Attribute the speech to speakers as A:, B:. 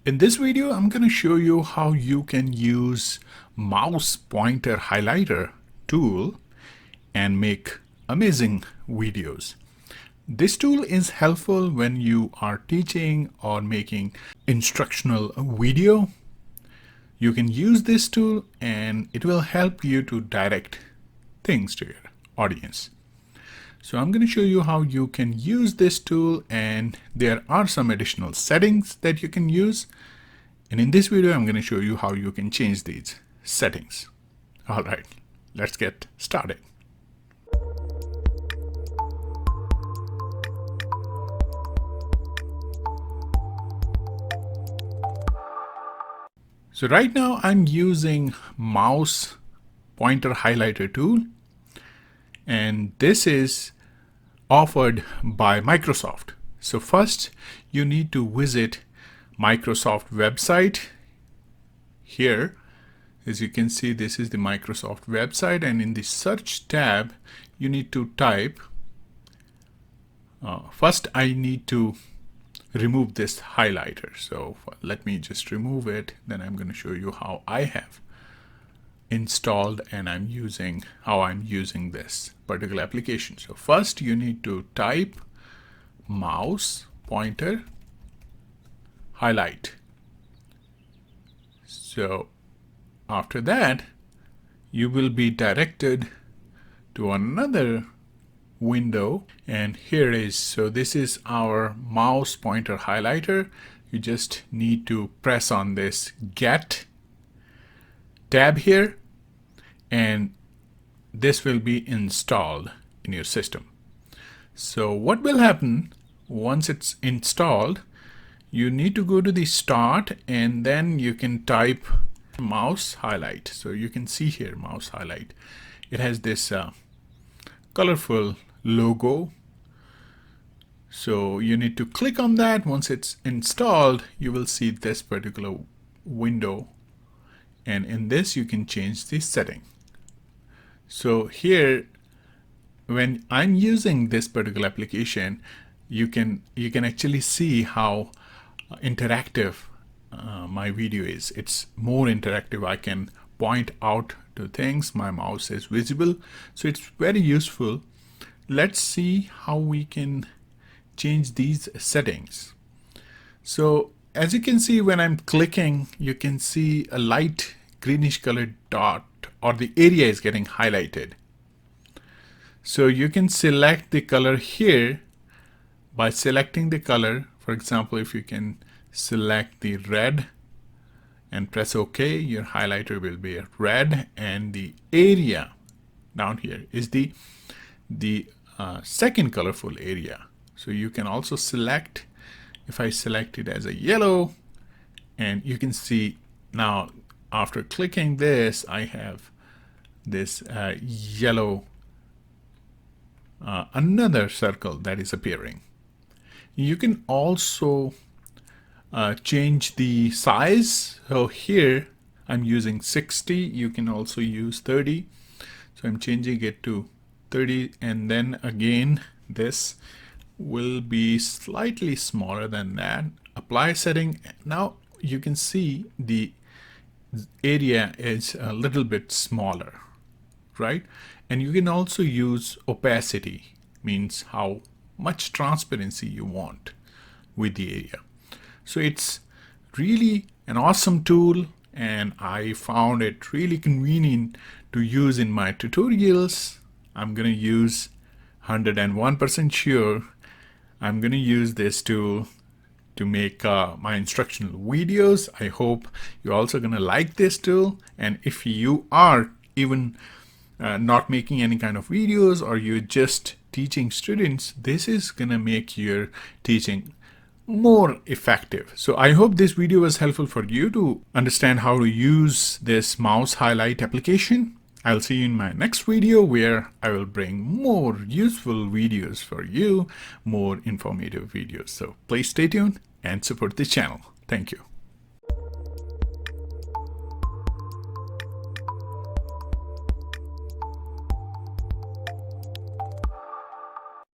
A: In this video, I'm going to show you how you can use mouse pointer highlighter tool and make amazing videos. This tool is helpful when you are teaching or making instructional video. You can use this tool and it will help you to direct things to your audience. So I'm going to show you how you can use this tool, and there are some additional settings that you can use. And in this video, I'm going to show you how you can change these settings. All right, let's get started. So right now I'm using mouse pointer highlighter tool, and this is offered by Microsoft. So first you need to visit Microsoft website. Here, as you can see, this is the Microsoft website, and in the search tab you need to type first I need to remove this highlighter, so let me just remove it. Then I'm going to show you how I have installed and how I'm using this particular application. So first you need to type mouse pointer highlight. So after that you will be directed to another window, and here it is. So this is our mouse pointer highlighter. You just need to press on this get tab here, and this will be installed in your system. So what will happen once it's installed, you need to go to the start and then you can type mouse highlight. So you can see here mouse highlight. It has this colorful logo. So you need to click on that. Once it's installed, you will see this particular window, and in this you can change the setting. So here, when I'm using this particular application, you can actually see how interactive my video is. It's more interactive. I can point out to things. My mouse is visible, so it's very useful. Let's see how we can change these settings. So as you can see, when I'm clicking, you can see a light greenish colored dot, or the area is getting highlighted. So you can select the color here by selecting the color. For example, if you can select the red and press OK, your highlighter will be red, and the area down here is the second colorful area. So you can also select, if I select it as a yellow, and you can see now after clicking this, I have this yellow another circle that is appearing. You can also change the size. So here I'm using 60. You can also use 30. So I'm changing it to 30, and then again this will be slightly smaller than that. Apply setting. Now you can see the area is a little bit smaller, right? And you can also use opacity, means how much transparency you want with the area. So it's really an awesome tool, and I found it really convenient to use in my tutorials. I'm going to use 101% sure I'm going to use this tool to make my instructional videos. I hope you're also going to like this tool, and if you are even not making any kind of videos, or you're just teaching students, this is going to make your teaching more effective. So I hope this video was helpful for you to understand how to use this mouse highlight application. I'll see you in my next video, where I will bring more useful videos for you, more informative videos. So please stay tuned and support the channel. Thank you.